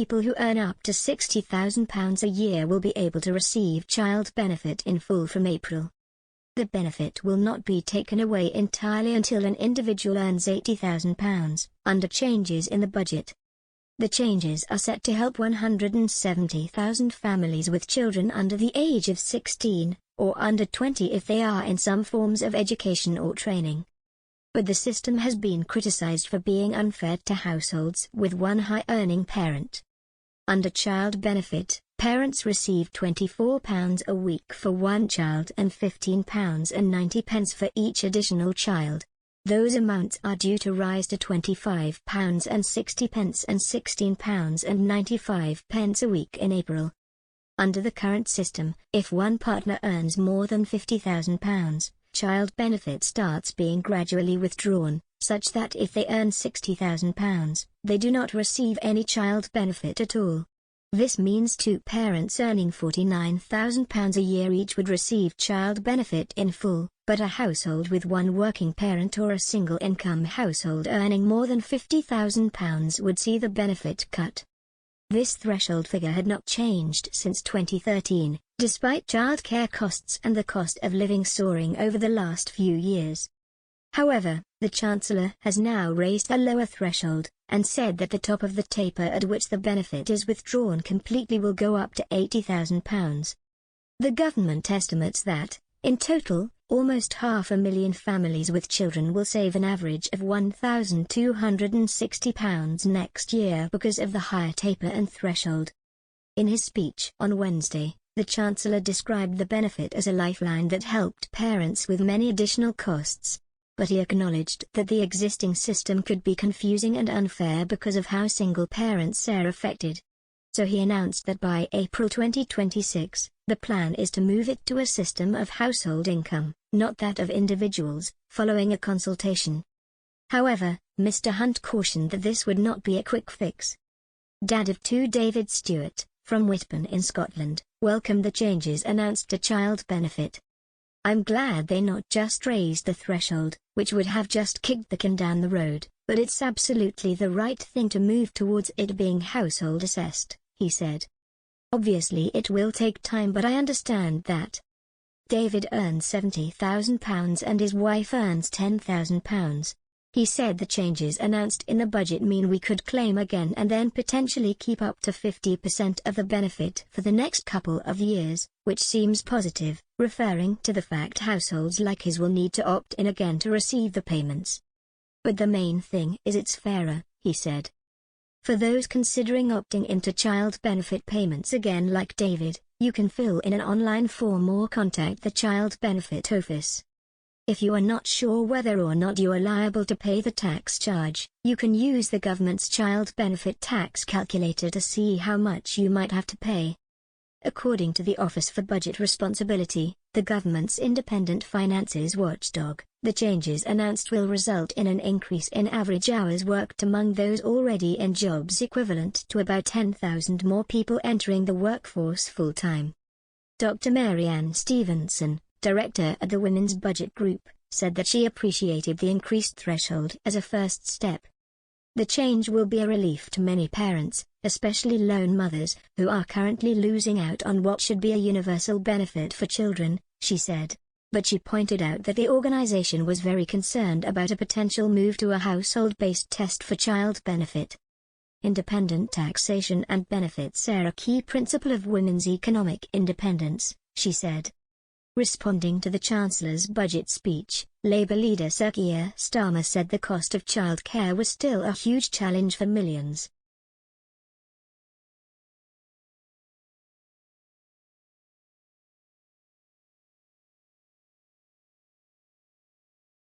people who earn up to £60,000 a year will be able to receive child benefit in full from April. The benefit will not be taken away entirely until an individual earns £80,000, under changes in the budget. The changes are set to help 170,000 families with children under the age of 16, or under 20 if they are in some forms of education or training. But the system has been criticized for being unfair to households with one high-earning parent. Under child benefit, parents receive £24 a week for one child and £15.90 for each additional child. Those amounts are due to rise to £25.60 and £16.95 a week in April. Under the current system, if one partner earns more than £50,000, child benefit starts being gradually withdrawn, such that if they earn £60,000, they do not receive any child benefit at all. This means two parents earning £49,000 a year each would receive child benefit in full, but a household with one working parent or a single-income household earning more than £50,000 would see the benefit cut. This threshold figure had not changed since 2013, despite childcare costs and the cost of living soaring over the last few years. However, the Chancellor has now raised a lower threshold, and said that the top of the taper at which the benefit is withdrawn completely will go up to £80,000. The government estimates that, in total, almost 500,000 families with children will save an average of £1,260 next year because of the higher taper and threshold. In his speech on Wednesday, the Chancellor described the benefit as a lifeline that helped parents with many additional costs. But he acknowledged that the existing system could be confusing and unfair because of how single parents are affected. So he announced that by April 2026, the plan is to move it to a system of household income, not that of individuals, following a consultation. However, Mr. Hunt cautioned that this would not be a quick fix. Dad of two David Stewart, from Whitburn in Scotland, welcomed the changes announced to child benefit. "I'm glad they not just raised the threshold, which would have just kicked the can down the road, but it's absolutely the right thing to move towards it being household assessed," he said. "Obviously it will take time, but I understand that." David earns £70,000 and his wife earns £10,000. He said the changes announced in the budget mean we could claim again and then potentially keep up to 50% of the benefit for the next couple of years, which seems positive, referring to the fact households like his will need to opt in again to receive the payments. "But the main thing is it's fairer," he said. For those considering opting into child benefit payments again like David, you can fill in an online form or contact the Child Benefit Office. If you are not sure whether or not you are liable to pay the tax charge, you can use the government's child benefit tax calculator to see how much you might have to pay. According to the Office for Budget Responsibility, the government's independent finances watchdog, the changes announced will result in an increase in average hours worked among those already in jobs equivalent to about 10,000 more people entering the workforce full-time. Dr. Marianne Stevenson, director at the Women's Budget Group, said that she appreciated the increased threshold as a first step. The change will be a relief to many parents, especially lone mothers, who are currently losing out on what should be a universal benefit for children, she said. But she pointed out that the organization was very concerned about a potential move to a household-based test for child benefit. Independent taxation and benefits are a key principle of women's economic independence, she said. Responding to the Chancellor's budget speech, Labour leader Sir Keir Starmer said the cost of childcare was still a huge challenge for millions.